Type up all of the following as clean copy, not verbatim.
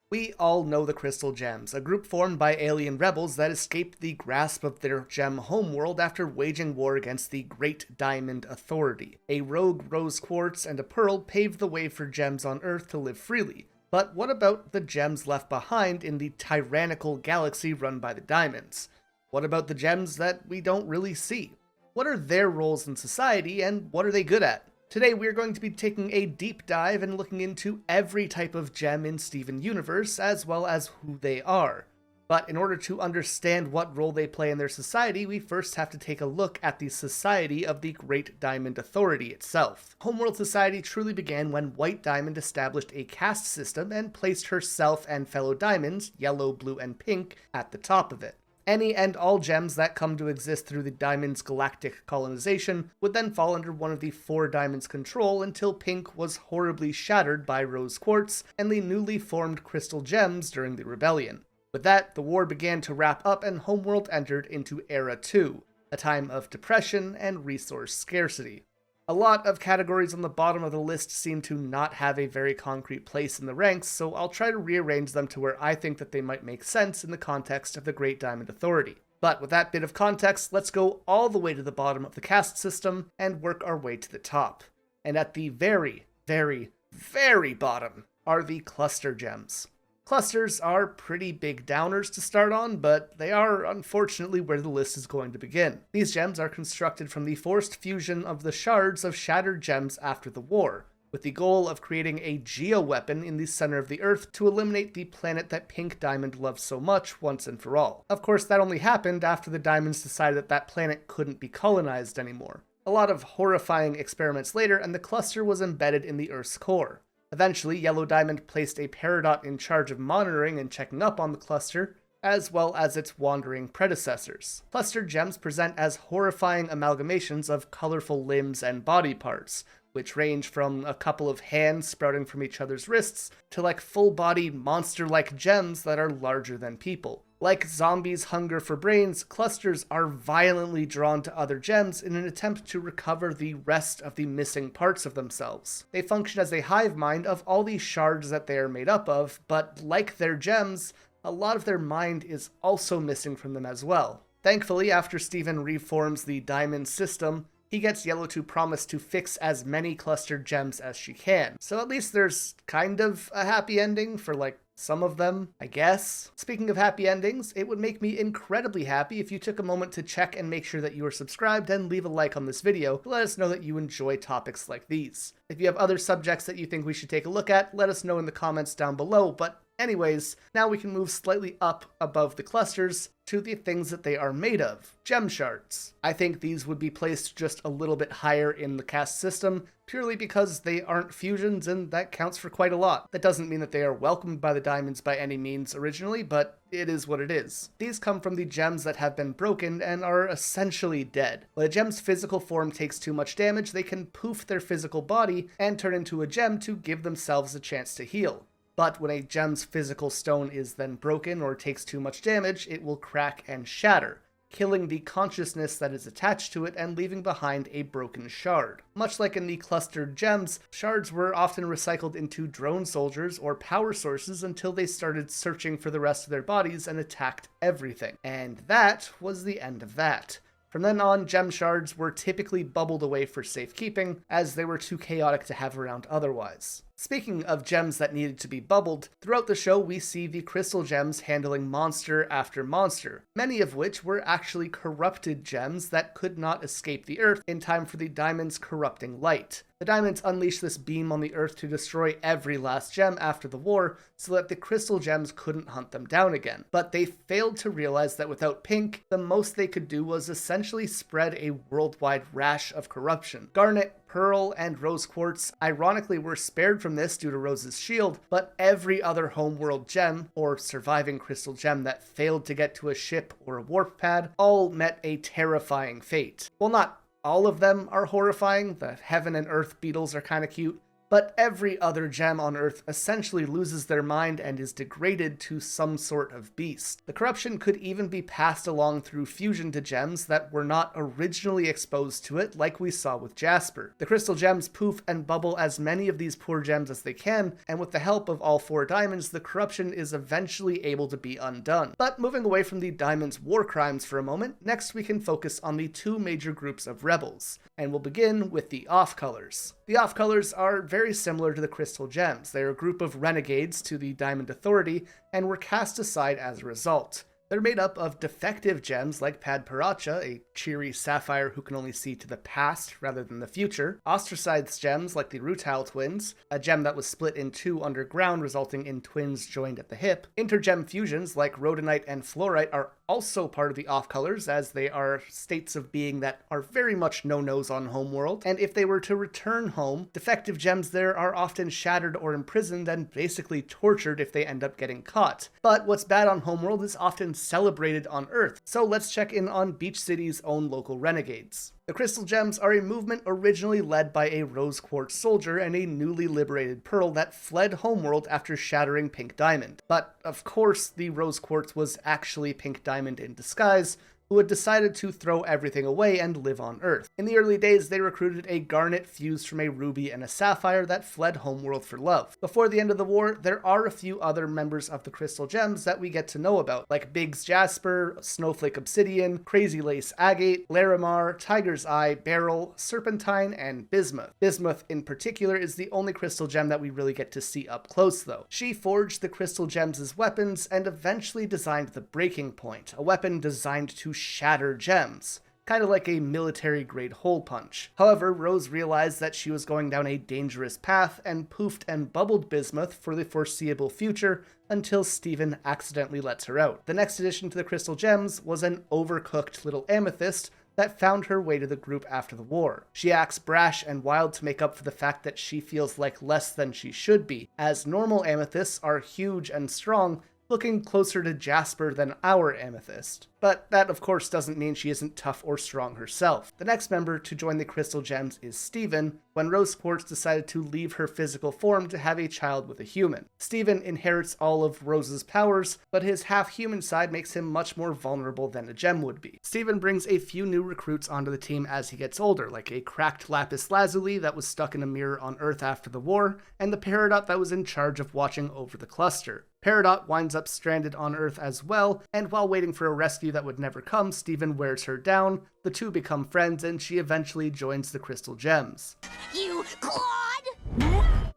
We all know the Crystal Gems, a group formed by alien rebels that escaped the grasp of their Gem Homeworld after waging war against the Great Diamond Authority. A rogue Rose Quartz and a Pearl paved the way for gems on Earth to live freely. But what about the gems left behind in the tyrannical galaxy run by the Diamonds? What about the gems that we don't really see? What are their roles in society, and what are they good at? Today we're going to be taking a deep dive and looking into every type of gem in Steven Universe, as well as who they are. But in order to understand what role they play in their society, we first have to take a look at the society of the Great Diamond Authority itself. Homeworld society truly began when White Diamond established a caste system and placed herself and fellow diamonds, yellow, blue, and pink, at the top of it. Any and all gems that come to exist through the Diamond's galactic colonization would then fall under one of the four Diamonds' control until Pink was horribly shattered by Rose Quartz and the newly formed Crystal Gems during the Rebellion. With that, the war began to wrap up and Homeworld entered into Era 2, a time of depression and resource scarcity. A lot of categories on the bottom of the list seem to not have a very concrete place in the ranks, so I'll try to rearrange them to where I think that they might make sense in the context of the Great Diamond Authority. But with that bit of context, let's go all the way to the bottom of the caste system and work our way to the top. And at the very, very, very bottom are the cluster gems. Clusters are pretty big downers to start on, but they are unfortunately where the list is going to begin. These gems are constructed from the forced fusion of the shards of shattered gems after the war, with the goal of creating a geo-weapon in the center of the Earth to eliminate the planet that Pink Diamond loves so much once and for all. Of course, that only happened after the Diamonds decided that that planet couldn't be colonized anymore. A lot of horrifying experiments later, and the cluster was embedded in the Earth's core. Eventually, Yellow Diamond placed a Peridot in charge of monitoring and checking up on the cluster, as well as its wandering predecessors. Cluster gems present as horrifying amalgamations of colorful limbs and body parts, which range from a couple of hands sprouting from each other's wrists to like full-bodied monster-like gems that are larger than people. Like zombies' hunger for brains, clusters are violently drawn to other gems in an attempt to recover the rest of the missing parts of themselves. They function as a hive mind of all the shards that they are made up of, but like their gems, a lot of their mind is also missing from them as well. Thankfully, after Steven reforms the Diamond system, he gets Yellow to promise to fix as many clustered gems as she can. So at least there's kind of a happy ending for like some of them, I guess. Speaking of happy endings, it would make me incredibly happy if you took a moment to check and make sure that you are subscribed and leave a like on this video to let us know that you enjoy topics like these. If you have other subjects that you think we should take a look at, let us know in the comments down below, but anyways, now we can move slightly up above the clusters to the things that they are made of, gem shards. I think these would be placed just a little bit higher in the caste system, purely because they aren't fusions and that counts for quite a lot. That doesn't mean that they are welcomed by the Diamonds by any means originally, but it is what it is. These come from the gems that have been broken and are essentially dead. When a gem's physical form takes too much damage, they can poof their physical body and turn into a gem to give themselves a chance to heal. But when a gem's physical stone is then broken or takes too much damage, it will crack and shatter, killing the consciousness that is attached to it and leaving behind a broken shard. Much like in the clustered gems, shards were often recycled into drone soldiers or power sources until they started searching for the rest of their bodies and attacked everything. And that was the end of that. From then on, gem shards were typically bubbled away for safekeeping, as they were too chaotic to have around otherwise. Speaking of gems that needed to be bubbled, throughout the show we see the crystal gems handling monster after monster, many of which were actually corrupted gems that could not escape the Earth in time for the Diamond's corrupting light. The Diamonds unleashed this beam on the Earth to destroy every last gem after the war, so that the crystal gems couldn't hunt them down again. But they failed to realize that without Pink, the most they could do was essentially spread a worldwide rash of corruption. Garnet, Pearl, and Rose Quartz ironically were spared from this due to Rose's shield, but every other homeworld gem, or surviving crystal gem that failed to get to a ship or a warp pad, all met a terrifying fate. Well, not all of them are horrifying. The Heaven and Earth beetles are kind of cute. But every other gem on Earth essentially loses their mind and is degraded to some sort of beast. The corruption could even be passed along through fusion to gems that were not originally exposed to it, like we saw with Jasper. The crystal gems poof and bubble as many of these poor gems as they can, and with the help of all 4 diamonds, the corruption is eventually able to be undone. But moving away from the diamond's war crimes for a moment, next we can focus on the 2 major groups of rebels, and we'll begin with the off-colors. The off-colors are very similar to the crystal gems. They are a group of renegades to the Diamond Authority, and were cast aside as a result. They're made up of defective gems like Padparacha, a cheery sapphire who can only see to the past rather than the future, ostracized gems like the Rutile twins, a gem that was split in 2 underground resulting in twins joined at the hip. Intergem fusions like Rhodonite and Fluorite are also part of the off-colors, as they are states of being that are very much no-nos on Homeworld, and if they were to return home, defective gems there are often shattered or imprisoned and basically tortured if they end up getting caught. But what's bad on Homeworld is often celebrated on Earth, so let's check in on Beach City's own local renegades. The Crystal Gems are a movement originally led by a Rose Quartz soldier and a newly liberated Pearl that fled Homeworld after shattering Pink Diamond. But, of course, the Rose Quartz was actually Pink Diamond in disguise, who had decided to throw everything away and live on Earth. In the early days, they recruited a Garnet fused from a Ruby and a Sapphire that fled Homeworld for love. Before the end of the war, there are a few other members of the Crystal Gems that we get to know about, like Biggs Jasper, Snowflake Obsidian, Crazy Lace Agate, Larimar, Tiger's Eye, Beryl, Serpentine, and Bismuth. Bismuth, in particular, is the only Crystal Gem that we really get to see up close, though. She forged the Crystal Gems as weapons and eventually designed the Breaking Point, a weapon designed to shatter gems, kind of like a military-grade hole punch. However, Rose realized that she was going down a dangerous path and poofed and bubbled Bismuth for the foreseeable future until Steven accidentally lets her out. The next addition to the Crystal Gems was an overcooked little Amethyst that found her way to the group after the war. She acts brash and wild to make up for the fact that she feels like less than she should be, as normal Amethysts are huge and strong, looking closer to Jasper than our Amethyst. But that, of course, doesn't mean she isn't tough or strong herself. The next member to join the Crystal Gems is Steven, when Rose Quartz decided to leave her physical form to have a child with a human. Steven inherits all of Rose's powers, but his half-human side makes him much more vulnerable than a gem would be. Steven brings a few new recruits onto the team as he gets older, like a cracked lapis lazuli that was stuck in a mirror on Earth after the war, and the Peridot that was in charge of watching over the cluster. Peridot winds up stranded on Earth as well, and while waiting for a rescue that would never come, Steven wears her down, the two become friends, and she eventually joins the Crystal Gems. You Claude!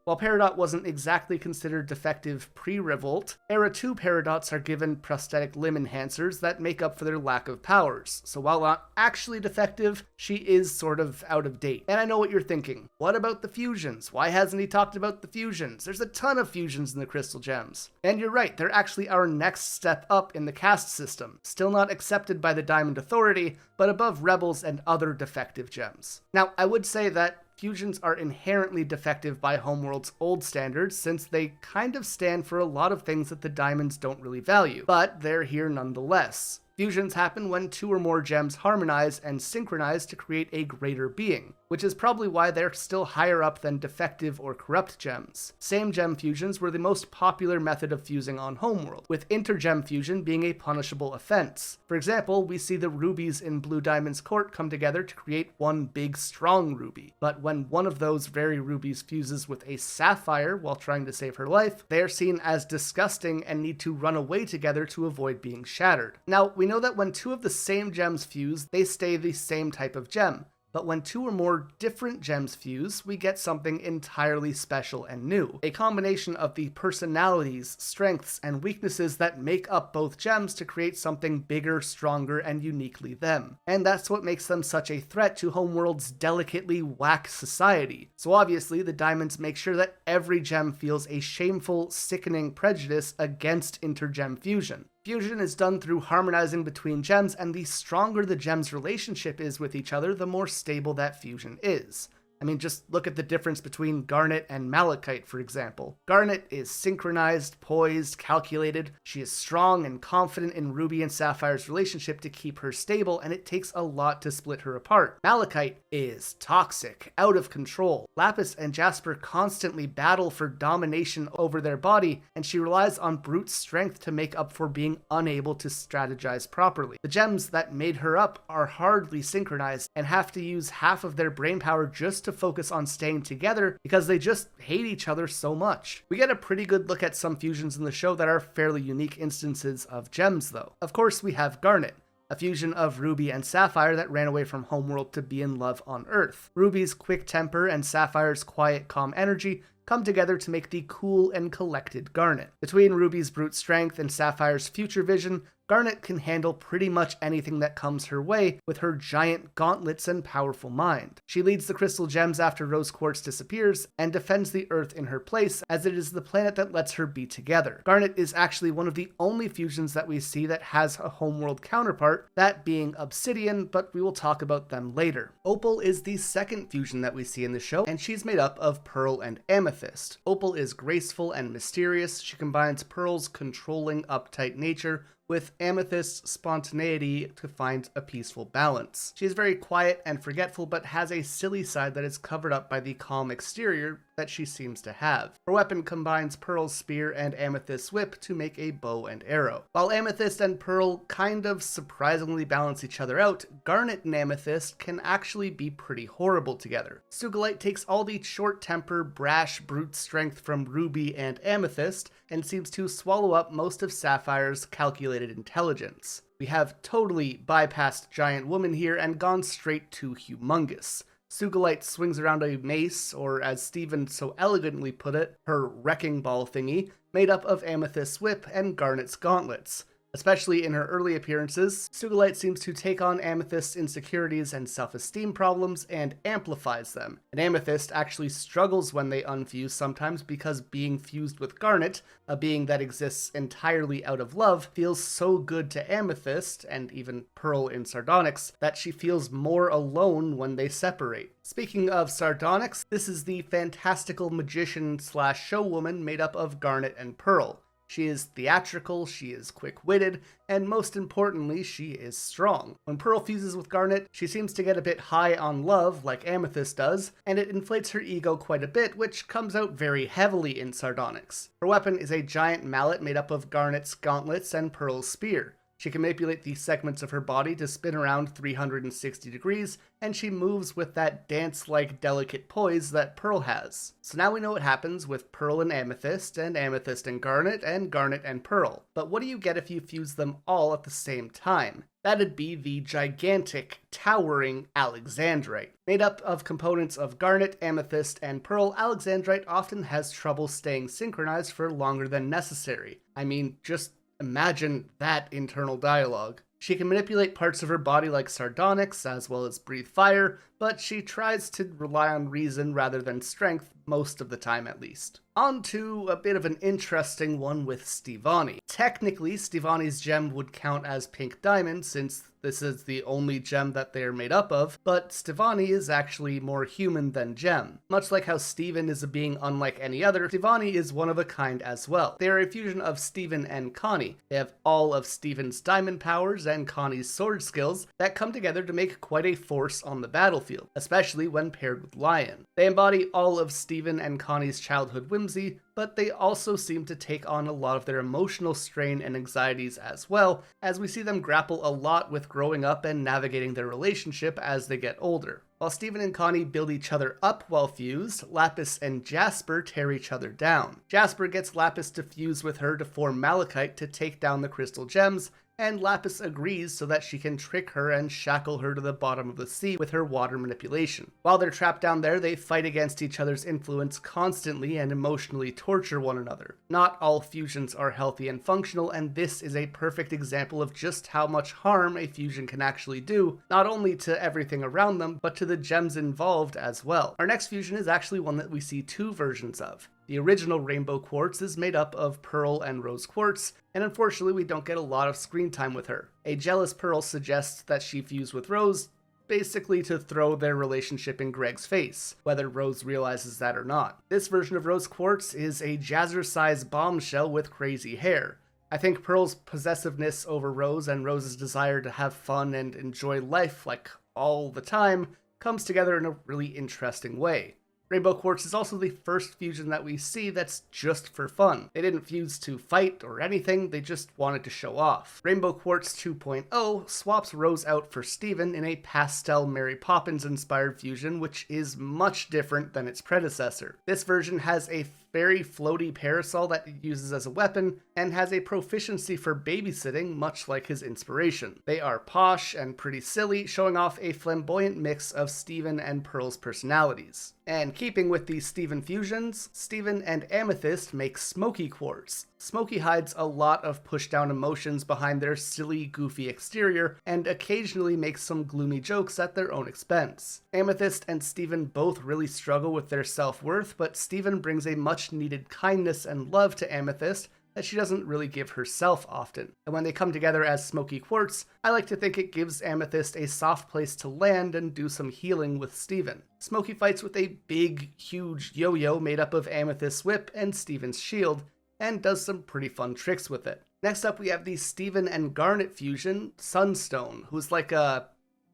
While Peridot wasn't exactly considered defective pre-Revolt, Era 2 Peridots are given prosthetic limb enhancers that make up for their lack of powers, so while not actually defective, she is sort of out of date. And I know what you're thinking, what about the fusions? Why hasn't he talked about the fusions? There's a ton of fusions in the Crystal Gems. And you're right, they're actually our next step up in the caste system, still not accepted by the Diamond Authority, but above Rebels and other defective gems. Now, I would say that fusions are inherently defective by Homeworld's old standards, since they kind of stand for a lot of things that the diamonds don't really value, but they're here nonetheless. Fusions happen when 2 or more gems harmonize and synchronize to create a greater being, which is probably why they're still higher up than defective or corrupt gems. Same gem fusions were the most popular method of fusing on Homeworld, with intergem fusion being a punishable offense. For example, we see the rubies in Blue Diamond's court come together to create one big strong ruby, but when one of those very rubies fuses with a sapphire while trying to save her life, they are seen as disgusting and need to run away together to avoid being shattered. Now, we know that when 2 of the same gems fuse, they stay the same type of gem. But when 2 or more different gems fuse, we get something entirely special and new. A combination of the personalities, strengths, and weaknesses that make up both gems to create something bigger, stronger, and uniquely them. And that's what makes them such a threat to Homeworld's delicately whack society. So obviously, the diamonds make sure that every gem feels a shameful, sickening prejudice against intergem fusion. Fusion is done through harmonizing between gems, and the stronger the gems' relationship is with each other, the more stable that fusion is. I mean, just look at the difference between Garnet and Malachite, for example. Garnet is synchronized, poised, calculated. She is strong and confident in Ruby and Sapphire's relationship to keep her stable, and it takes a lot to split her apart. Malachite is toxic, out of control. Lapis and Jasper constantly battle for domination over their body, and she relies on brute strength to make up for being unable to strategize properly. The gems that made her up are hardly synchronized and have to use half of their brainpower just to focus on staying together because they just hate each other so much. We get a pretty good look at some fusions in the show that are fairly unique instances of gems though. Of course, we have Garnet, a fusion of Ruby and Sapphire that ran away from Homeworld to be in love on Earth. Ruby's quick temper and Sapphire's quiet, calm energy come together to make the cool and collected Garnet. Between Ruby's brute strength and Sapphire's future vision, Garnet can handle pretty much anything that comes her way with her giant gauntlets and powerful mind. She leads the crystal gems after Rose Quartz disappears and defends the Earth in her place, as it is the planet that lets her be together. Garnet is actually one of the only fusions that we see that has a Homeworld counterpart, that being Obsidian, but we will talk about them later. Opal is the second fusion that we see in the show, and she's made up of Pearl and Amethyst. Opal is graceful and mysterious. She combines Pearl's controlling, uptight nature with Amethyst's spontaneity to find a peaceful balance. She is very quiet and forgetful, but has a silly side that is covered up by the calm exterior that she seems to have. Her weapon combines Pearl's spear and Amethyst's whip to make a bow and arrow. While Amethyst and Pearl kind of surprisingly balance each other out, Garnet and Amethyst can actually be pretty horrible together. Sugilite takes all the short temper, brash, brute strength from Ruby and Amethyst, and seems to swallow up most of Sapphire's calculated intelligence. We have totally bypassed Giant Woman here and gone straight to Humongous. Sugilite swings around a mace, or as Steven so elegantly put it, her wrecking ball thingy, made up of Amethyst's whip and Garnet's gauntlets. Especially in her early appearances, Sugilite seems to take on Amethyst's insecurities and self-esteem problems and amplifies them. And Amethyst actually struggles when they unfuse sometimes because being fused with Garnet, a being that exists entirely out of love, feels so good to Amethyst, and even Pearl in Sardonyx, that she feels more alone when they separate. Speaking of Sardonyx, this is the fantastical magician slash showwoman made up of Garnet and Pearl. She is theatrical, she is quick-witted, and most importantly, she is strong. When Pearl fuses with Garnet, she seems to get a bit high on love, like Amethyst does, and it inflates her ego quite a bit, which comes out very heavily in Sardonyx. Her weapon is a giant mallet made up of Garnet's gauntlets and Pearl's spear. She can manipulate the segments of her body to spin around 360 degrees, and she moves with that dance-like delicate poise that Pearl has. So now we know what happens with Pearl and Amethyst and Garnet and Pearl. But what do you get if you fuse them all at the same time? That'd be the gigantic, towering Alexandrite. Made up of components of Garnet, Amethyst, and Pearl, Alexandrite often has trouble staying synchronized for longer than necessary. I mean, just imagine that internal dialogue. She can manipulate parts of her body like Sardonyx, as well as breathe fire, but she tries to rely on reason rather than strength, most of the time at least. On to a bit of an interesting one with Stevonnie. Technically, Stevonnie's gem would count as pink diamond, since this is the only gem that they are made up of, but Stevonnie is actually more human than gem. Much like how Steven is a being unlike any other, Stevonnie is one of a kind as well. They are a fusion of Steven and Connie. They have all of Steven's diamond powers and Connie's sword skills that come together to make quite a force on the battlefield, especially when paired with Lion. They embody all of Steven and Connie's childhood whimsy, but they also seem to take on a lot of their emotional strain and anxieties as well, as we see them grapple a lot with growing up and navigating their relationship as they get older. While Steven and Connie build each other up while fused, Lapis and Jasper tear each other down. Jasper gets Lapis to fuse with her to form Malachite to take down the crystal gems, and Lapis agrees so that she can trick her and shackle her to the bottom of the sea with her water manipulation. While they're trapped down there, they fight against each other's influence constantly and emotionally torture one another. Not all fusions are healthy and functional, and this is a perfect example of just how much harm a fusion can actually do, not only to everything around them, but to the gems involved as well. Our next fusion is actually one that we see two versions of. The original Rainbow Quartz is made up of Pearl and Rose Quartz, and unfortunately we don't get a lot of screen time with her. A jealous Pearl suggests that she fuse with Rose, basically to throw their relationship in Greg's face, whether Rose realizes that or not. This version of Rose Quartz is a jazzercise bombshell with crazy hair. I think Pearl's possessiveness over Rose and Rose's desire to have fun and enjoy life like all the time comes together in a really interesting way. Rainbow Quartz is also the first fusion that we see that's just for fun. They didn't fuse to fight or anything, they just wanted to show off. Rainbow Quartz 2.0 swaps Rose out for Steven in a pastel Mary Poppins inspired fusion, which is much different than its predecessor. This version has a very floaty parasol that it uses as a weapon, and has a proficiency for babysitting, much like his inspiration. They are posh and pretty silly, showing off a flamboyant mix of Steven and Pearl's personalities. And keeping with these Steven fusions, Steven and Amethyst make Smoky Quartz. Smoky hides a lot of push-down emotions behind their silly, goofy exterior, and occasionally makes some gloomy jokes at their own expense. Amethyst and Steven both really struggle with their self-worth, but Steven brings a much-needed kindness and love to Amethyst that she doesn't really give herself often. And when they come together as Smoky Quartz, I like to think it gives Amethyst a soft place to land and do some healing with Steven. Smoky fights with a big, huge yo-yo made up of Amethyst's whip and Steven's shield, and does some pretty fun tricks with it. Next up we have the Steven and Garnet fusion, Sunstone, who's like a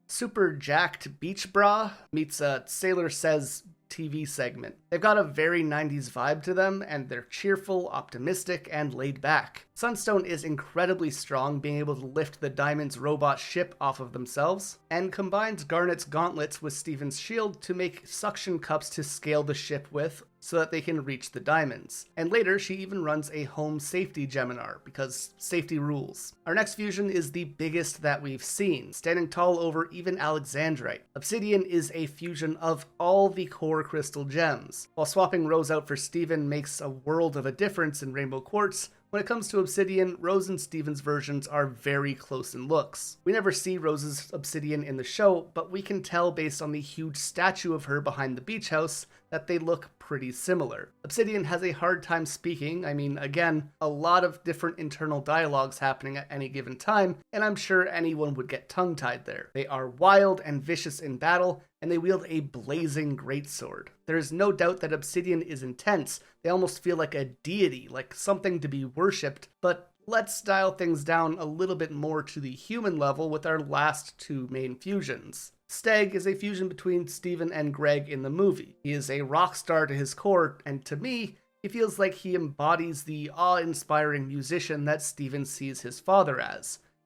super jacked beach bra meets a Sailor Says TV segment. They've got a very 90s vibe to them, and they're cheerful, optimistic, and laid back. Sunstone is incredibly strong, being able to lift the Diamond's robot ship off of themselves, and combines Garnet's gauntlets with Steven's shield to make suction cups to scale the ship with, so that they can reach the diamonds. And later, she even runs a home safety Geminar, because safety rules. Our next fusion is the biggest that we've seen, standing tall over even Alexandrite. Obsidian is a fusion of all the core crystal gems. While swapping Rose out for Steven makes a world of a difference in Rainbow Quartz, when it comes to Obsidian, Rose and Steven's versions are very close in looks. We never see Rose's Obsidian in the show, but we can tell based on the huge statue of her behind the beach house that they look pretty similar. Obsidian has a hard time speaking. I mean, again, a lot of different internal dialogues happening at any given time, and I'm sure anyone would get tongue-tied there. They are wild and vicious in battle, and they wield a blazing greatsword. There is no doubt that Obsidian is intense. They almost feel like a deity, like something to be worshipped, but let's dial things down a little bit more to the human level with our last two main fusions. Steg is a fusion between Steven and Greg in the movie. He is a rock star to his core, and to me, he feels like he embodies the awe-inspiring musician that Steven sees his father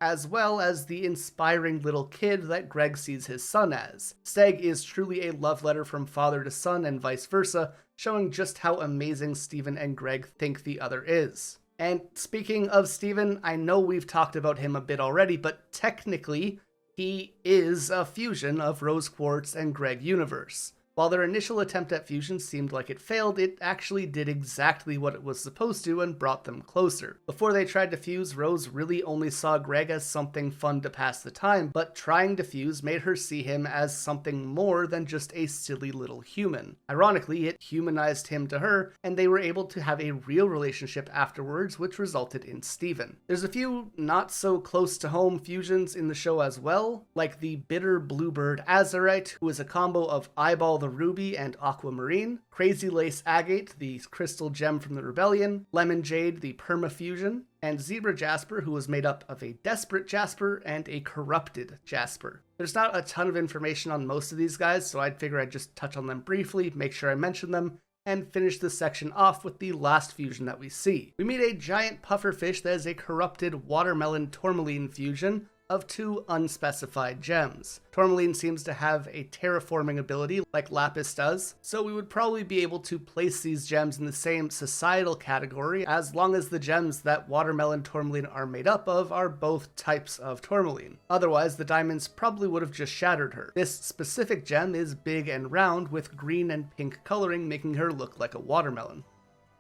as well as the inspiring little kid that Greg sees his son as. Steg is truly a love letter from father to son and vice versa, showing just how amazing Steven and Greg think the other is. And speaking of Steven, I know we've talked about him a bit already, but technically, he is a fusion of Rose Quartz and Greg Universe. While their initial attempt at fusion seemed like it failed, it actually did exactly what it was supposed to and brought them closer. Before they tried to fuse, Rose really only saw Greg as something fun to pass the time, but trying to fuse made her see him as something more than just a silly little human. Ironically, it humanized him to her, and they were able to have a real relationship afterwards, which resulted in Steven. There's a few not so close to home fusions in the show as well, like the bitter bluebird azurite, who is a combo of eyeball the ruby and aquamarine, crazy lace agate, the crystal gem from the rebellion, lemon jade, the perma fusion, and zebra jasper, who was made up of a desperate jasper and a corrupted jasper. There's not a ton of information on most of these guys, so I'd figure I'd just touch on them briefly, make sure I mention them, and finish this section off with the last fusion that we see. We meet a giant pufferfish that is a corrupted watermelon tourmaline fusion of two unspecified gems. Tourmaline seems to have a terraforming ability like Lapis does, so we would probably be able to place these gems in the same societal category as long as the gems that watermelon tourmaline are made up of are both types of tourmaline. Otherwise, the diamonds probably would have just shattered her. This specific gem is big and round with green and pink coloring, making her look like a watermelon.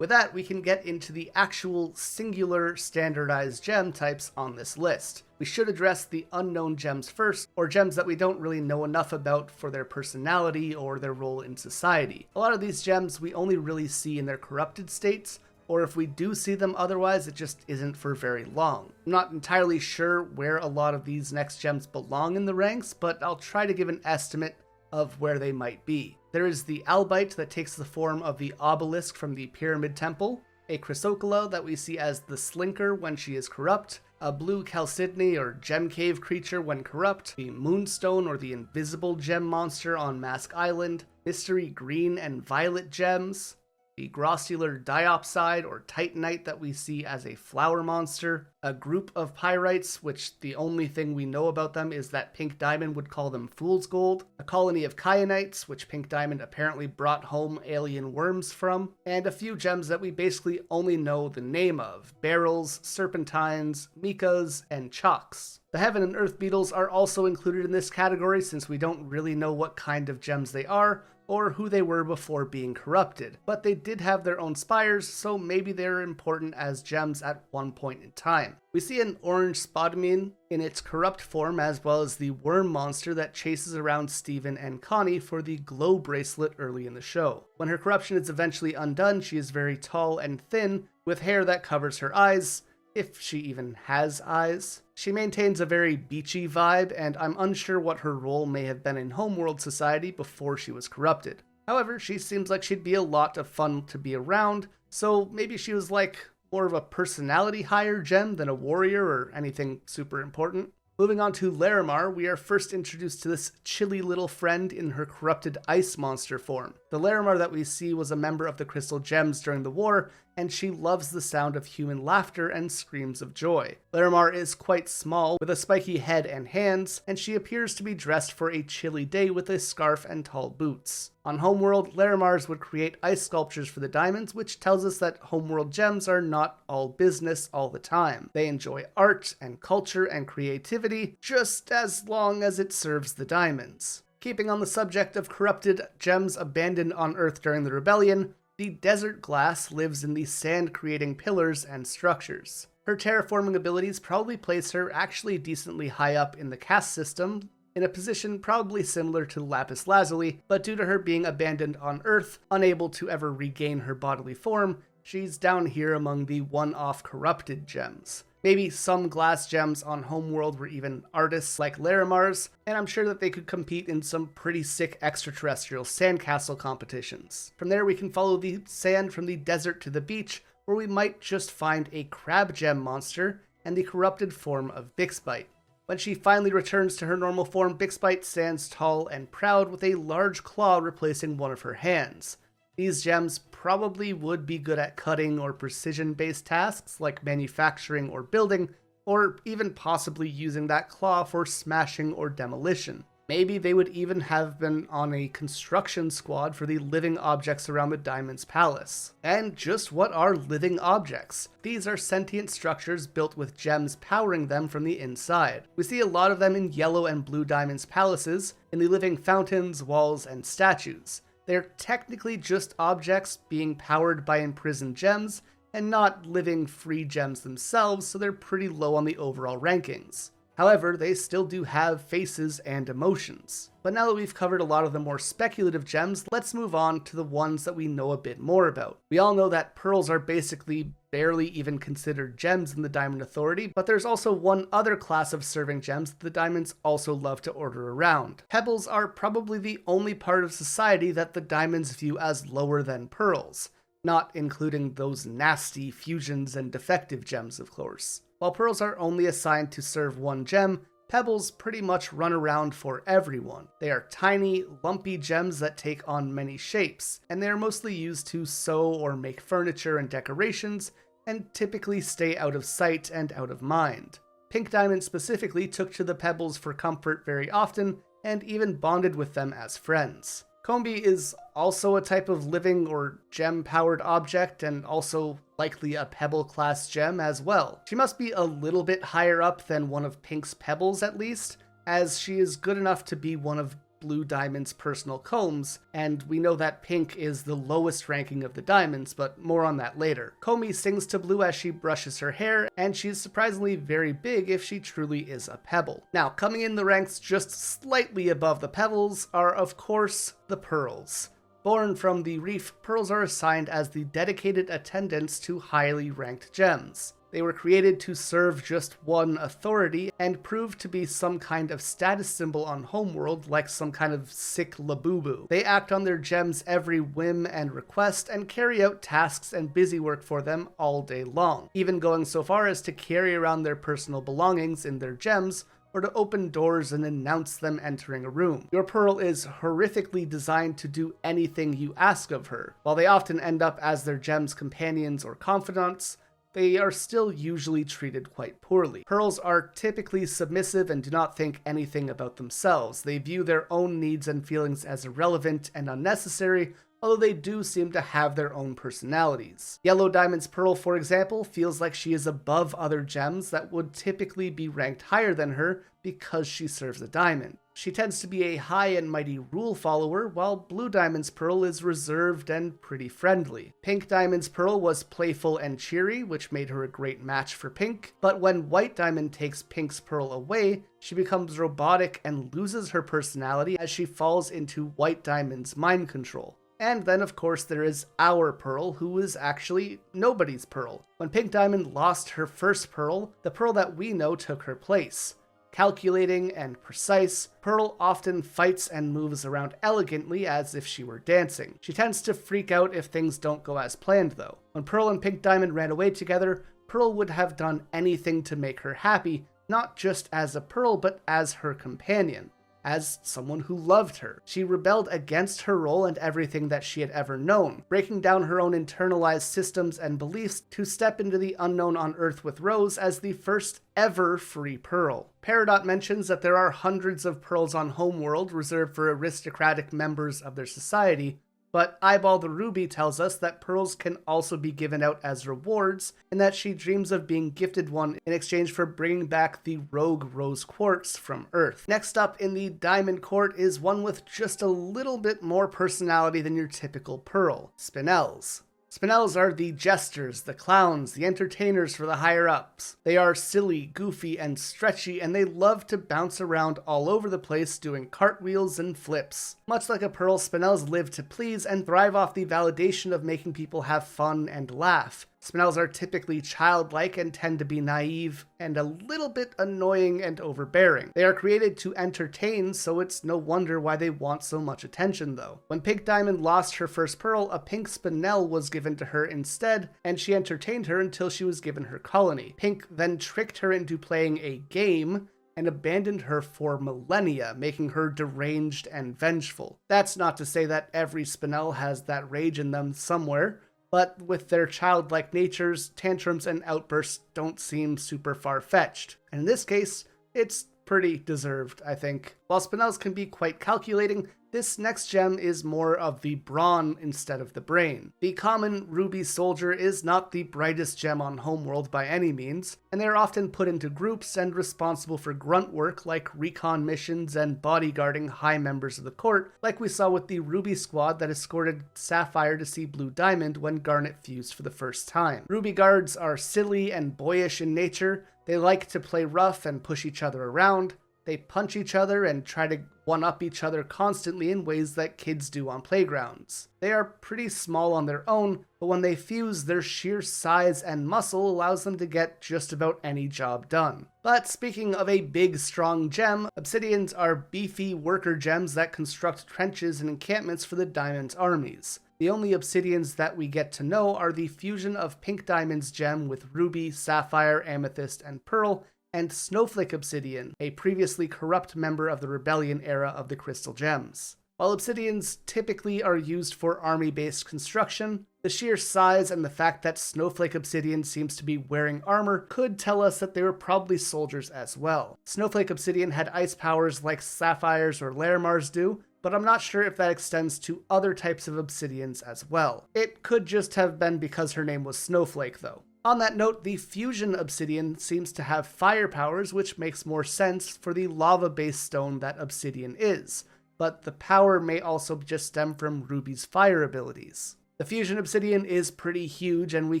With that, we can get into the actual singular standardized gem types on this list. We should address the unknown gems first, or gems that we don't really know enough about for their personality or their role in society. A lot of these gems we only really see in their corrupted states, or if we do see them otherwise, it just isn't for very long. I'm not entirely sure where a lot of these next gems belong in the ranks, but I'll try to give an estimate of where they might be. There is the albite that takes the form of the obelisk from the Pyramid Temple, a chrysocolla that we see as the Slinker when she is corrupt, a blue chalcedony or gem cave creature when corrupt, the Moonstone or the invisible gem monster on Mask Island, mystery green and violet gems, the grossular diopside or titanite that we see as a flower monster, a group of pyrites, which the only thing we know about them is that Pink Diamond would call them fool's gold, a colony of kyanites, which Pink Diamond apparently brought home alien worms from, and a few gems that we basically only know the name of: beryls, serpentines, micas, and chalks. The Heaven and Earth beetles are also included in this category since we don't really know what kind of gems they are, or who they were before being corrupted, but they did have their own spires, so maybe they're important as gems at one point in time. We see an orange spodumene in its corrupt form, as well as the worm monster that chases around Steven and Connie for the glow bracelet early in the show. When her corruption is eventually undone, she is very tall and thin, with hair that covers her eyes, if she even has eyes. She maintains a very beachy vibe, and I'm unsure what her role may have been in Homeworld society before she was corrupted. However, she seems like she'd be a lot of fun to be around, so maybe she was like more of a personality higher gem than a warrior or anything super important. Moving on to Larimar, we are first introduced to this chilly little friend in her corrupted ice monster form. The Larimar that we see was a member of the Crystal Gems during the war, and she loves the sound of human laughter and screams of joy. Larimar is quite small, with a spiky head and hands, and she appears to be dressed for a chilly day with a scarf and tall boots. On Homeworld, Larimars would create ice sculptures for the diamonds, which tells us that Homeworld gems are not all business all the time. They enjoy art and culture and creativity, just as long as it serves the diamonds. Keeping on the subject of corrupted gems abandoned on Earth during the rebellion, the desert glass lives in the sand-creating pillars and structures. Her terraforming abilities probably place her actually decently high up in the caste system, in a position probably similar to lapis lazuli, but due to her being abandoned on Earth, unable to ever regain her bodily form, she's down here among the one-off corrupted gems. Maybe some glass gems on Homeworld were even artists like Larimars, and I'm sure that they could compete in some pretty sick extraterrestrial sandcastle competitions. From there we can follow the sand from the desert to the beach, where we might just find a crab gem monster and the corrupted form of Bixbite. When she finally returns to her normal form, Bixbite stands tall and proud with a large claw replacing one of her hands. These gems probably would be good at cutting or precision-based tasks like manufacturing or building, or even possibly using that claw for smashing or demolition. Maybe they would even have been on a construction squad for the living objects around the Diamond's Palace. And just what are living objects? These are sentient structures built with gems powering them from the inside. We see a lot of them in yellow and blue Diamond's palaces, in the living fountains, walls, and statues. They're technically just objects being powered by imprisoned gems, and not living free gems themselves, so they're pretty low on the overall rankings. However, they still do have faces and emotions. But now that we've covered a lot of the more speculative gems, let's move on to the ones that we know a bit more about. We all know that pearls are basically barely even considered gems in the Diamond Authority, but there's also one other class of serving gems that the Diamonds also love to order around. Pebbles are probably the only part of society that the Diamonds view as lower than pearls, not including those nasty fusions and defective gems, of course. While pearls are only assigned to serve one gem, pebbles pretty much run around for everyone. They are tiny, lumpy gems that take on many shapes, and they are mostly used to sew or make furniture and decorations, and typically stay out of sight and out of mind. Pink Diamond specifically took to the pebbles for comfort very often, and even bonded with them as friends. Combi is also a type of living or gem-powered object, and also likely a pebble-class gem as well. She must be a little bit higher up than one of Pink's pebbles at least, as she is good enough to be one of Blue Diamond's personal combs, and we know that Pink is the lowest ranking of the Diamonds, but more on that later. Combi sings to Blue as she brushes her hair, and she's surprisingly very big if she truly is a pebble. Now, coming in the ranks just slightly above the pebbles are, of course, the pearls. Born from the reef, pearls are assigned as the dedicated attendants to highly ranked gems. They were created to serve just one authority and prove to be some kind of status symbol on Homeworld, like some kind of sick labubu. They act on their gems every whim and request and carry out tasks and busy work for them all day long, even going so far as to carry around their personal belongings in their gems or to open doors and announce them entering a room. Your pearl is horrifically designed to do anything you ask of her. While they often end up as their gem's companions or confidants, they are still usually treated quite poorly. Pearls are typically submissive and do not think anything about themselves. They view their own needs and feelings as irrelevant and unnecessary, although they do seem to have their own personalities. Yellow Diamond's pearl, for example, feels like she is above other gems that would typically be ranked higher than her because she serves a diamond. She tends to be a high and mighty rule follower, while Blue Diamond's pearl is reserved and pretty friendly. Pink Diamond's pearl was playful and cheery, which made her a great match for Pink, but when White Diamond takes Pink's pearl away, she becomes robotic and loses her personality as she falls into White Diamond's mind control. And then, of course, there is our pearl, who is actually nobody's pearl. When Pink Diamond lost her first pearl, the pearl that we know took her place. Calculating and precise, Pearl often fights and moves around elegantly as if she were dancing. She tends to freak out if things don't go as planned, though. When Pearl and Pink Diamond ran away together, Pearl would have done anything to make her happy, not just as a pearl, but as her companion. As someone who loved her. She rebelled against her role and everything that she had ever known, breaking down her own internalized systems and beliefs to step into the unknown on Earth with Rose as the first ever free pearl. Peridot mentions that there are hundreds of pearls on Homeworld reserved for aristocratic members of their society, but Eyeball the Ruby tells us that pearls can also be given out as rewards, and that she dreams of being gifted one in exchange for bringing back the rogue Rose Quartz from Earth. Next up in the Diamond Court is one with just a little bit more personality than your typical pearl, Spinels. Spinels are the jesters, the clowns, the entertainers for the higher-ups. They are silly, goofy, and stretchy, and they love to bounce around all over the place doing cartwheels and flips. Much like a pearl, Spinels live to please and thrive off the validation of making people have fun and laugh. Spinels are typically childlike and tend to be naive and a little bit annoying and overbearing. They are created to entertain, so it's no wonder why they want so much attention, though. When Pink Diamond lost her first pearl, a pink Spinel was given to her instead, and she entertained her until she was given her colony. Pink then tricked her into playing a game and abandoned her for millennia, making her deranged and vengeful. That's not to say that every Spinel has that rage in them somewhere, but with their childlike natures, tantrums and outbursts don't seem super far-fetched. And in this case, it's pretty deserved, I think. While Spinels can be quite calculating, this next gem is more of the brawn instead of the brain. The common ruby soldier is not the brightest gem on Homeworld by any means, and they are often put into groups and responsible for grunt work like recon missions and bodyguarding high members of the court, like we saw with the Ruby squad that escorted Sapphire to see Blue Diamond when Garnet fused for the first time. Ruby guards are silly and boyish in nature. They like to play rough and push each other around. They punch each other and try to one-up each other constantly in ways that kids do on playgrounds. They are pretty small on their own, but when they fuse, their sheer size and muscle allows them to get just about any job done. But speaking of a big, strong gem, obsidians are beefy worker gems that construct trenches and encampments for the Diamond's armies. The only obsidians that we get to know are the fusion of Pink Diamond's gem with Ruby, Sapphire, Amethyst, and Pearl, and Snowflake Obsidian, a previously corrupt member of the Rebellion era of the Crystal Gems. While obsidians typically are used for army-based construction, the sheer size and the fact that Snowflake Obsidian seems to be wearing armor could tell us that they were probably soldiers as well. Snowflake Obsidian had ice powers like Sapphires or Larimars do, but I'm not sure if that extends to other types of obsidians as well. It could just have been because her name was Snowflake, though. On that note, the fusion obsidian seems to have fire powers, which makes more sense for the lava-based stone that obsidian is, but the power may also just stem from Ruby's fire abilities. The fusion obsidian is pretty huge, and we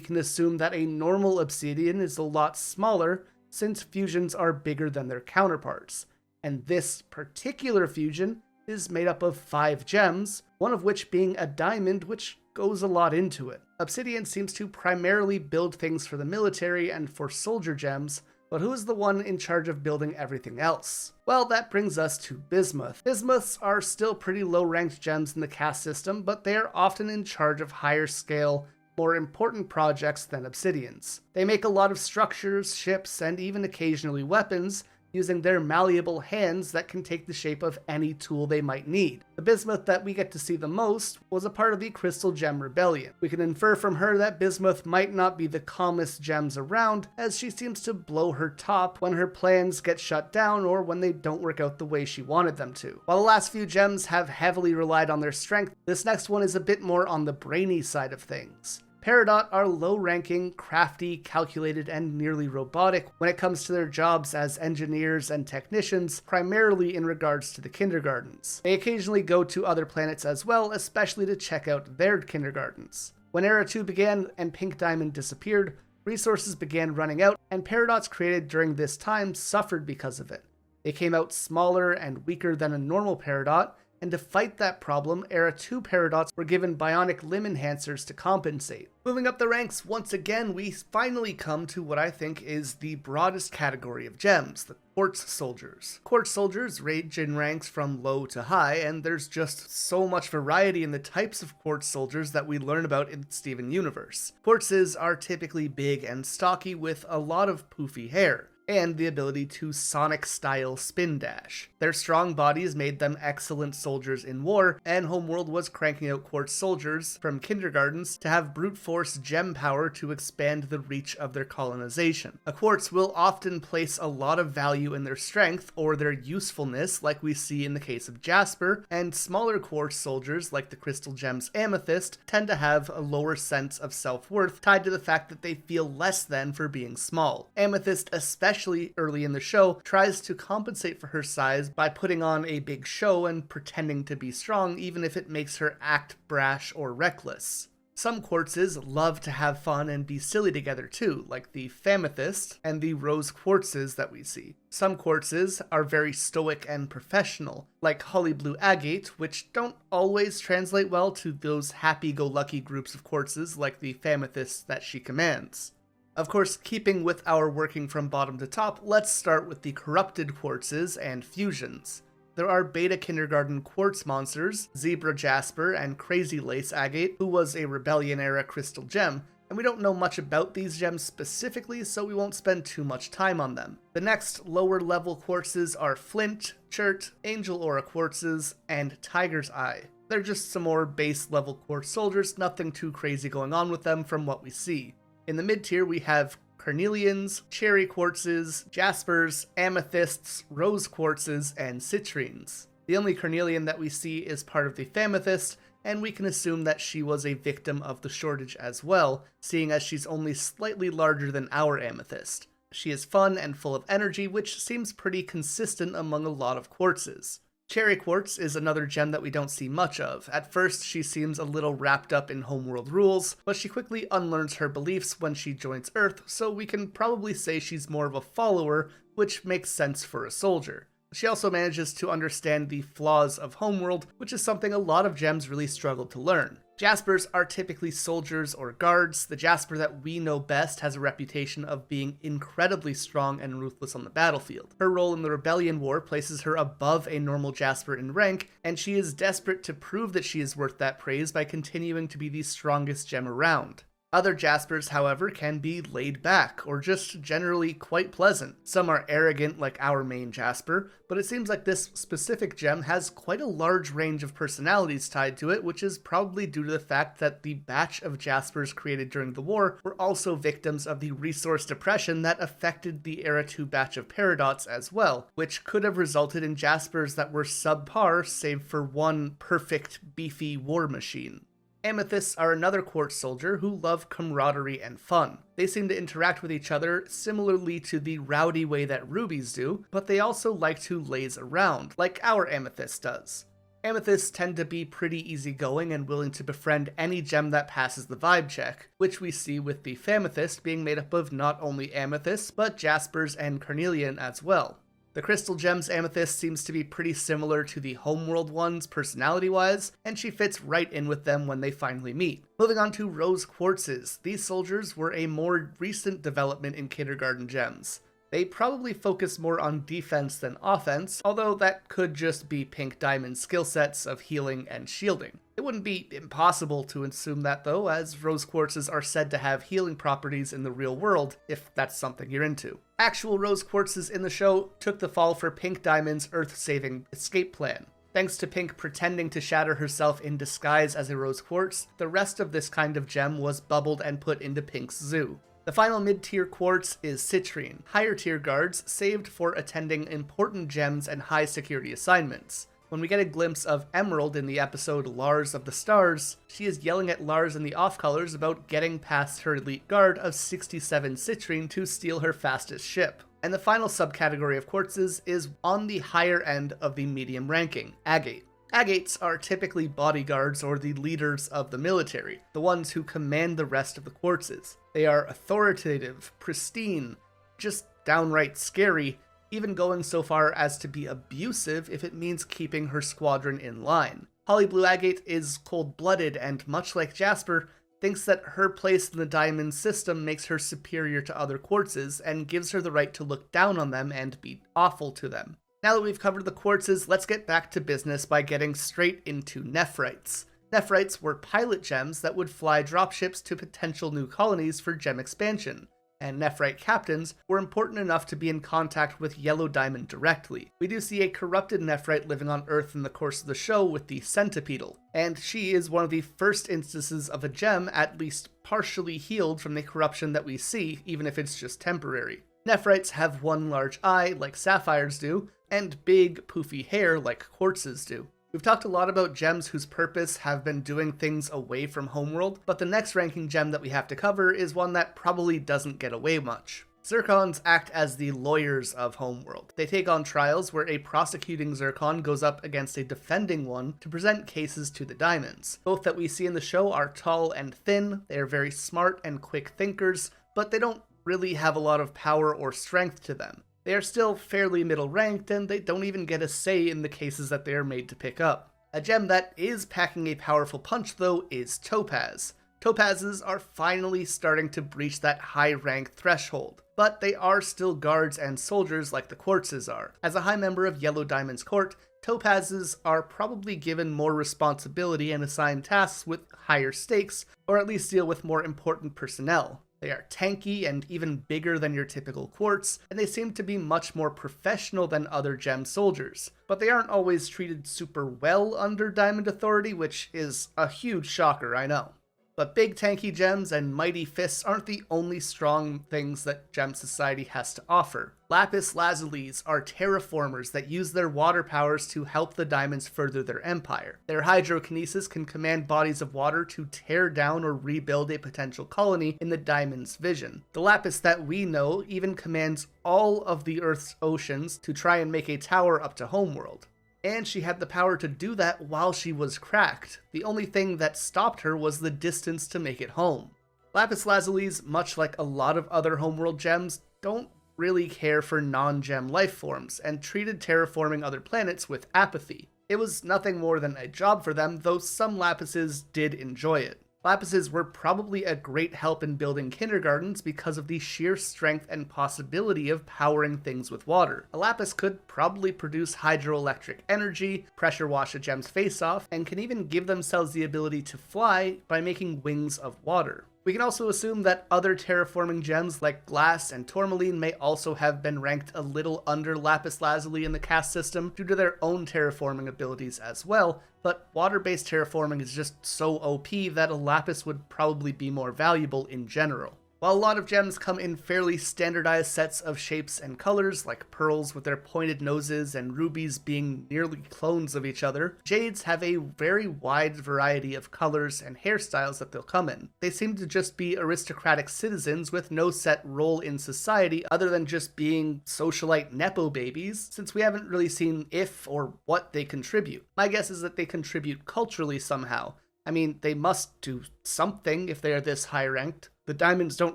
can assume that a normal obsidian is a lot smaller, since fusions are bigger than their counterparts. And this particular fusion is made up of 5 gems, one of which being a diamond, which goes a lot into it. Obsidian seems to primarily build things for the military and for soldier gems, but who is the one in charge of building everything else? Well, that brings us to bismuth. Bismuths are still pretty low-ranked gems in the caste system, but they are often in charge of higher scale, more important projects than obsidians. They make a lot of structures, ships, and even occasionally weapons, using their malleable hands that can take the shape of any tool they might need. The bismuth that we get to see the most was a part of the Crystal Gem Rebellion. We can infer from her that bismuth might not be the calmest gems around, as she seems to blow her top when her plans get shut down or when they don't work out the way she wanted them to. While the last few gems have heavily relied on their strength, this next one is a bit more on the brainy side of things. Peridot are low-ranking, crafty, calculated, and nearly robotic when it comes to their jobs as engineers and technicians, primarily in regards to the kindergartens. They occasionally go to other planets as well, especially to check out their kindergartens. When Era 2 began and Pink Diamond disappeared, resources began running out, and Peridots created during this time suffered because of it. They came out smaller and weaker than a normal Peridot, and to fight that problem, Era 2 Peridots were given bionic limb enhancers to compensate. Moving up the ranks, once again, we finally come to what I think is the broadest category of gems, the Quartz Soldiers. Quartz Soldiers range in ranks from low to high, and there's just so much variety in the types of Quartz Soldiers that we learn about in Steven Universe. Quartzes are typically big and stocky with a lot of poofy hair, and the ability to Sonic-style spin dash. Their strong bodies made them excellent soldiers in war, and Homeworld was cranking out Quartz soldiers from kindergartens to have brute force gem power to expand the reach of their colonization. A Quartz will often place a lot of value in their strength or their usefulness, like we see in the case of Jasper, and smaller Quartz soldiers, like the Crystal Gem's Amethyst, tend to have a lower sense of self-worth tied to the fact that they feel less than for being small. Amethyst, especially early in the show, tries to compensate for her size by putting on a big show and pretending to be strong, even if it makes her act brash or reckless. Some Quartzes love to have fun and be silly together too, like the Amethyst and the Rose Quartzes that we see. Some Quartzes are very stoic and professional, like Holly Blue Agate, which don't always translate well to those happy-go-lucky groups of Quartzes like the Amethyst that she commands. Of course, keeping with our working from bottom to top, let's start with the corrupted Quartzes and fusions. There are beta kindergarten quartz monsters, Zebra Jasper and Crazy Lace Agate, who was a Rebellion-era crystal gem, and we don't know much about these gems specifically, so we won't spend too much time on them. The next lower-level quartzes are Flint, Chert, Angel Aura Quartzes, and Tiger's Eye. They're just some more base-level quartz soldiers, nothing too crazy going on with them from what we see. In the mid-tier, we have Carnelians, Cherry Quartzes, Jaspers, Amethysts, Rose Quartzes, and Citrines. The only Carnelian that we see is part of the Amethyst, and we can assume that she was a victim of the shortage as well, seeing as she's only slightly larger than our Amethyst. She is fun and full of energy, which seems pretty consistent among a lot of quartzes. Cherry Quartz is another gem that we don't see much of. At first, she seems a little wrapped up in Homeworld rules, but she quickly unlearns her beliefs when she joins Earth, so we can probably say she's more of a follower, which makes sense for a soldier. She also manages to understand the flaws of Homeworld, which is something a lot of gems really struggle to learn. Jaspers are typically soldiers or guards. The Jasper that we know best has a reputation of being incredibly strong and ruthless on the battlefield. Her role in the Rebellion War places her above a normal Jasper in rank, and she is desperate to prove that she is worth that praise by continuing to be the strongest gem around. Other Jaspers, however, can be laid back, or just generally quite pleasant. Some are arrogant like our main Jasper, but it seems like this specific gem has quite a large range of personalities tied to it, which is probably due to the fact that the batch of Jaspers created during the war were also victims of the resource depression that affected the Era 2 batch of Peridots as well, which could have resulted in Jaspers that were subpar save for one perfect, beefy war machine. Amethysts are another quartz soldier who love camaraderie and fun. They seem to interact with each other similarly to the rowdy way that rubies do, but they also like to laze around, like our amethyst does. Amethysts tend to be pretty easygoing and willing to befriend any gem that passes the vibe check, which we see with the Amethyst being made up of not only amethysts, but jaspers and carnelian as well. The crystal gem's Amethyst seems to be pretty similar to the Homeworld ones personality-wise, and she fits right in with them when they finally meet. Moving on to Rose Quartzes. These soldiers were a more recent development in kindergarten gems. They probably focus more on defense than offense, although that could just be Pink Diamond's skill sets of healing and shielding. It wouldn't be impossible to assume that though, as Rose Quartzes are said to have healing properties in the real world, if that's something you're into. Actual Rose Quartzes in the show took the fall for Pink Diamond's Earth-saving escape plan. Thanks to Pink pretending to shatter herself in disguise as a Rose Quartz, the rest of this kind of gem was bubbled and put into Pink's zoo. The final mid-tier quartz is Citrine, higher tier guards saved for attending important gems and high security assignments. When we get a glimpse of Emerald in the episode Lars of the Stars, she is yelling at Lars and the Off-Colors about getting past her elite guard of 67 Citrine to steal her fastest ship. And the final subcategory of quartzes is on the higher end of the medium ranking, agate. Agates are typically bodyguards or the leaders of the military, the ones who command the rest of the quartzes. They are authoritative, pristine, just downright scary, even going so far as to be abusive if it means keeping her squadron in line. Holly Blue Agate is cold-blooded and, much like Jasper, thinks that her place in the diamond system makes her superior to other quartzes and gives her the right to look down on them and be awful to them. Now that we've covered the quartzes, let's get back to business by getting straight into nephrites. Nephrites were pilot gems that would fly dropships to potential new colonies for gem expansion, and nephrite captains were important enough to be in contact with Yellow Diamond directly. We do see a corrupted nephrite living on Earth in the course of the show with the Centipedal, and she is one of the first instances of a gem at least partially healed from the corruption that we see, even if it's just temporary. Nephrites have one large eye, like sapphires do, and big, poofy hair like quartzes do. We've talked a lot about gems whose purpose have been doing things away from Homeworld, but the next ranking gem that we have to cover is one that probably doesn't get away much. Zircons act as the lawyers of Homeworld. They take on trials where a prosecuting Zircon goes up against a defending one to present cases to the diamonds. Both that we see in the show are tall and thin, they are very smart and quick thinkers, but they don't really have a lot of power or strength to them. They are still fairly middle ranked, and they don't even get a say in the cases that they are made to pick up. A gem that is packing a powerful punch though is Topaz. Topazes are finally starting to breach that high rank threshold, but they are still guards and soldiers like the quartzes are. As a high member of Yellow Diamond's court, Topazes are probably given more responsibility and assigned tasks with higher stakes, or at least deal with more important personnel. They are tanky and even bigger than your typical quartz, and they seem to be much more professional than other gem soldiers. But they aren't always treated super well under Diamond Authority, which is a huge shocker, I know. But big tanky gems and mighty fists aren't the only strong things that Gem Society has to offer. Lapis Lazulis are terraformers that use their water powers to help the diamonds further their empire. Their hydrokinesis can command bodies of water to tear down or rebuild a potential colony in the diamond's vision. The Lapis that we know even commands all of the Earth's oceans to try and make a tower up to Homeworld. And she had the power to do that while she was cracked. The only thing that stopped her was the distance to make it home. Lapis Lazulis, much like a lot of other Homeworld gems, don't really care for non-gem life forms, and treated terraforming other planets with apathy. It was nothing more than a job for them, though some Lapises did enjoy it. Lapises were probably a great help in building kindergartens because of the sheer strength and possibility of powering things with water. A Lapis could probably produce hydroelectric energy, pressure wash a gem's face off, and can even give themselves the ability to fly by making wings of water. We can also assume that other terraforming gems like glass and tourmaline may also have been ranked a little under Lapis Lazuli in the caste system due to their own terraforming abilities as well, but water-based terraforming is just so OP that a lapis would probably be more valuable in general. While a lot of gems come in fairly standardized sets of shapes and colors, like pearls with their pointed noses and rubies being nearly clones of each other, jades have a very wide variety of colors and hairstyles that they'll come in. They seem to just be aristocratic citizens with no set role in society other than just being socialite nepo babies, since we haven't really seen if or what they contribute. My guess is that they contribute culturally somehow. I mean, they must do something if they are this high ranked. The diamonds don't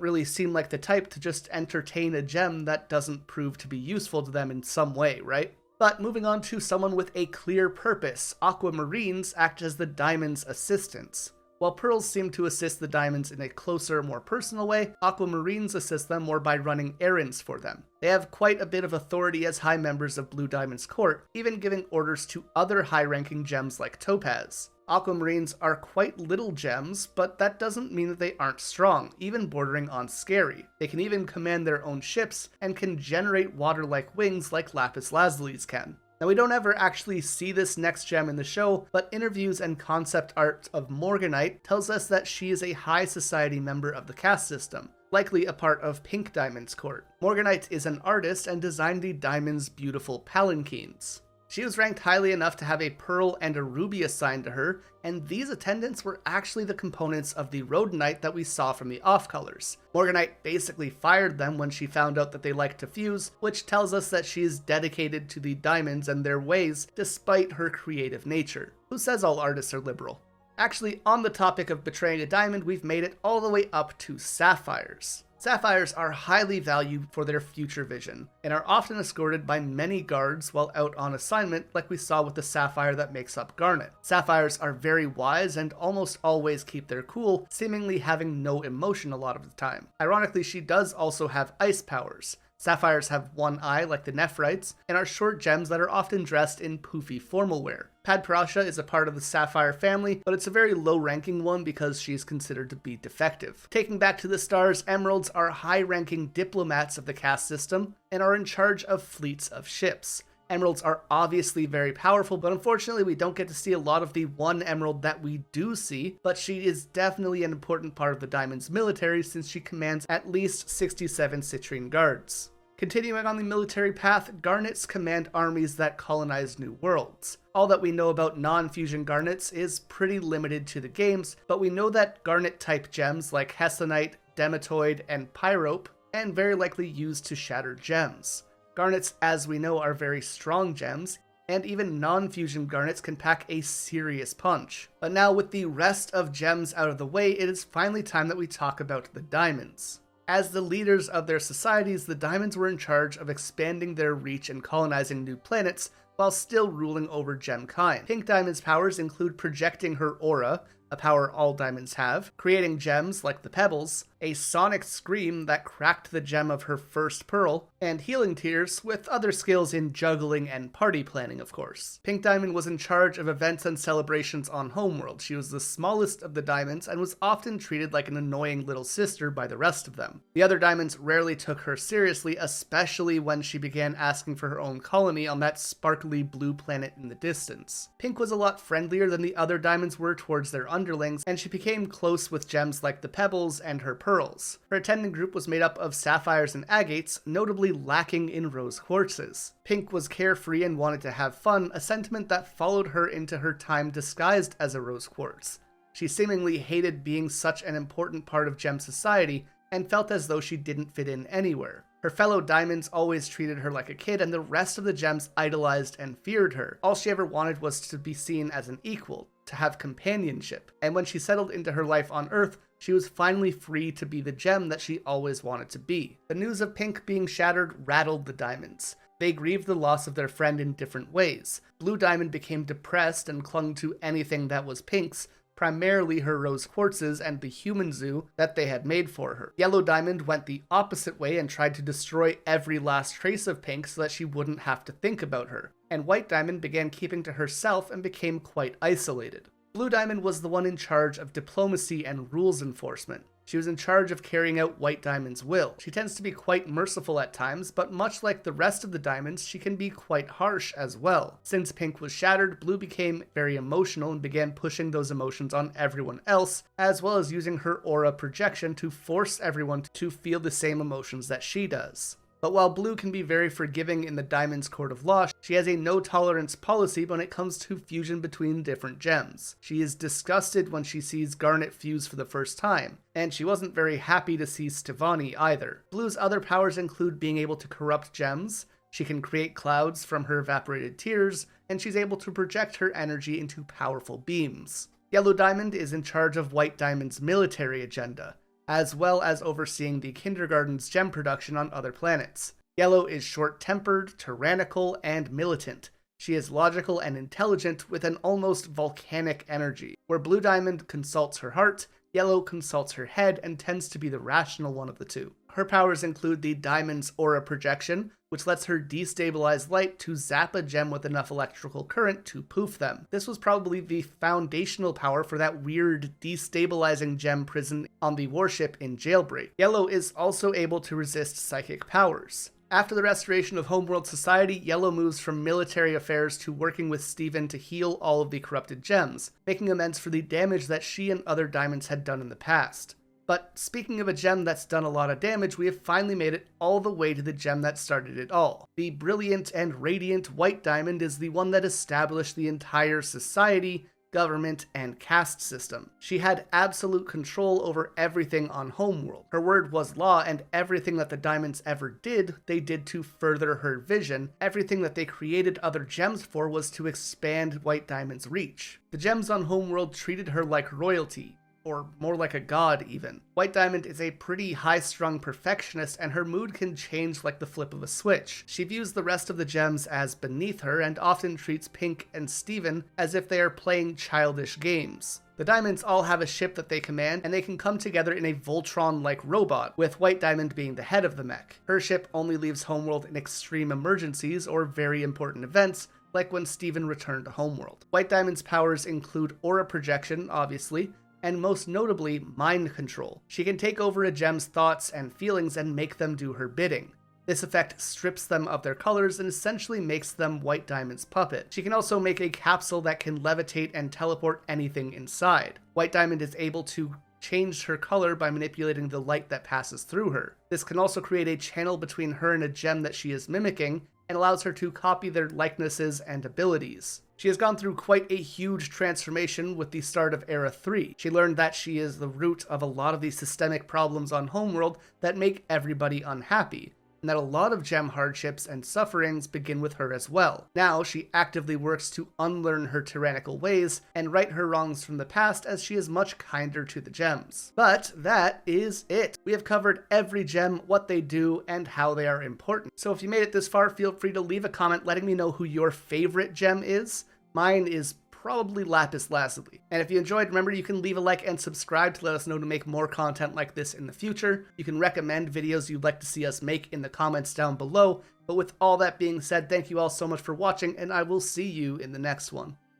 really seem like the type to just entertain a gem that doesn't prove to be useful to them in some way, right? But moving on to someone with a clear purpose, aquamarines act as the diamond's assistants. While pearls seem to assist the diamonds in a closer, more personal way, aquamarines assist them more by running errands for them. They have quite a bit of authority as high members of Blue Diamond's court, even giving orders to other high-ranking gems like topaz. Aquamarines are quite little gems, but that doesn't mean that they aren't strong, even bordering on scary. They can even command their own ships, and can generate water-like wings like lapis lazulis can. Now, we don't ever actually see this next gem in the show, but interviews and concept art of Morganite tells us that she is a high society member of the caste system, likely a part of Pink Diamond's court. Morganite is an artist and designed the diamond's beautiful palanquins. She was ranked highly enough to have a pearl and a ruby assigned to her, and these attendants were actually the components of the rhodonite that we saw from the off-colors. Morganite basically fired them when she found out that they liked to fuse, which tells us that she is dedicated to the diamonds and their ways despite her creative nature. Who says all artists are liberal? Actually, on the topic of betraying a diamond, we've made it all the way up to sapphires. Sapphires are highly valued for their future vision, and are often escorted by many guards while out on assignment, like we saw with the sapphire that makes up Garnet. Sapphires are very wise and almost always keep their cool, seemingly having no emotion a lot of the time. Ironically, she does also have ice powers. Sapphires have one eye like the Nephrites, and are short gems that are often dressed in poofy formal wear. Padparasha is a part of the Sapphire family, but it's a very low-ranking one because she is considered to be defective. Taking back to the stars, emeralds are high-ranking diplomats of the caste system, and are in charge of fleets of ships. Emeralds are obviously very powerful, but unfortunately we don't get to see a lot of the one emerald that we do see, but she is definitely an important part of the Diamond's military since she commands at least 67 citrine guards. Continuing on the military path, Garnets command armies that colonize new worlds. All that we know about non-fusion Garnets is pretty limited to the games, but we know that Garnet-type gems like Hessonite, Dematoid, and Pyrope, and very likely used to shatter gems. Garnets, as we know, are very strong gems, and even non-fusion Garnets can pack a serious punch. But now with the rest of gems out of the way, it is finally time that we talk about the diamonds. As the leaders of their societies, the diamonds were in charge of expanding their reach and colonizing new planets, while still ruling over gemkind. Pink Diamond's powers include projecting her aura, a power all diamonds have, creating gems like the Pebbles, a sonic scream that cracked the gem of her first pearl, and healing tears, with other skills in juggling and party planning, of course. Pink Diamond was in charge of events and celebrations on Homeworld. She was the smallest of the diamonds and was often treated like an annoying little sister by the rest of them. The other diamonds rarely took her seriously, especially when she began asking for her own colony on that sparkly blue planet in the distance. Pink was a lot friendlier than the other diamonds were towards their underlings, and she became close with gems like the Pebbles and her pearls. Her attendant group was made up of sapphires and agates, notably lacking in Rose Quartzes. Pink was carefree and wanted to have fun, a sentiment that followed her into her time disguised as a Rose Quartz. She seemingly hated being such an important part of gem society, and felt as though she didn't fit in anywhere. Her fellow diamonds always treated her like a kid, and the rest of the gems idolized and feared her. All she ever wanted was to be seen as an equal, to have companionship, and when she settled into her life on Earth, she was finally free to be the gem that she always wanted to be. The news of Pink being shattered rattled the diamonds. They grieved the loss of their friend in different ways. Blue Diamond became depressed and clung to anything that was Pink's, primarily her Rose Quartzes and the human zoo that they had made for her. Yellow Diamond went the opposite way and tried to destroy every last trace of Pink so that she wouldn't have to think about her. And White Diamond began keeping to herself and became quite isolated. Blue Diamond was the one in charge of diplomacy and rules enforcement. She was in charge of carrying out White Diamond's will. She tends to be quite merciful at times, but much like the rest of the diamonds, she can be quite harsh as well. Since Pink was shattered, Blue became very emotional and began pushing those emotions on everyone else, as well as using her aura projection to force everyone to feel the same emotions that she does. But while Blue can be very forgiving in the Diamond's Court of Law, she has a no-tolerance policy when it comes to fusion between different gems. She is disgusted when she sees Garnet fuse for the first time, and she wasn't very happy to see Stevani either. Blue's other powers include being able to corrupt gems, she can create clouds from her evaporated tears, and she's able to project her energy into powerful beams. Yellow Diamond is in charge of White Diamond's military agenda. as well as overseeing the kindergarten's gem production on other planets. Yellow is short-tempered, tyrannical, and militant. She is logical and intelligent with an almost volcanic energy. Where Blue Diamond consults her heart, Yellow consults her head and tends to be the rational one of the two. Her powers include the Diamond's aura projection, which lets her destabilize light to zap a gem with enough electrical current to poof them. This was probably the foundational power for that weird destabilizing gem prison on the warship in Jailbreak. Yellow is also able to resist psychic powers. After the restoration of Homeworld society, Yellow moves from military affairs to working with Steven to heal all of the corrupted gems, making amends for the damage that she and other diamonds had done in the past. But speaking of a gem that's done a lot of damage, we have finally made it all the way to the gem that started it all. The brilliant and radiant white diamond is the one that established the entire society, government, and caste system. She had absolute control over everything on Homeworld. Her word was law, and everything that the diamonds ever did, they did to further her vision. Everything that they created other gems for was to expand White Diamond's reach. The gems on Homeworld treated her like royalty, or more like a god even. White Diamond is a pretty high-strung perfectionist, and her mood can change like the flip of a switch. She views the rest of the gems as beneath her, and often treats Pink and Steven as if they are playing childish games. The Diamonds all have a ship that they command, and they can come together in a Voltron-like robot, with White Diamond being the head of the mech. Her ship only leaves Homeworld in extreme emergencies or very important events, like when Steven returned to Homeworld. White Diamond's powers include aura projection, obviously, and most notably, mind control. She can take over a gem's thoughts and feelings and make them do her bidding. This effect strips them of their colors and essentially makes them White Diamond's puppet. She can also make a capsule that can levitate and teleport anything inside. White Diamond is able to change her color by manipulating the light that passes through her. This can also create a channel between her and a gem that she is mimicking, and allows her to copy their likenesses and abilities. She has gone through quite a huge transformation with the start of Era 3. She learned that she is the root of a lot of the systemic problems on Homeworld that make everybody unhappy, and that a lot of gem hardships and sufferings begin with her as well. Now, she actively works to unlearn her tyrannical ways and right her wrongs from the past, as she is much kinder to the gems. But that is it. We have covered every gem, what they do, and how they are important. So if you made it this far, feel free to leave a comment letting me know who your favorite gem is. Mine is probably Lapis Lazuli. And if you enjoyed, remember you can leave a like and subscribe to let us know to make more content like this in the future. You can recommend videos you'd like to see us make in the comments down below. But with all that being said, thank you all so much for watching, and I will see you in the next one.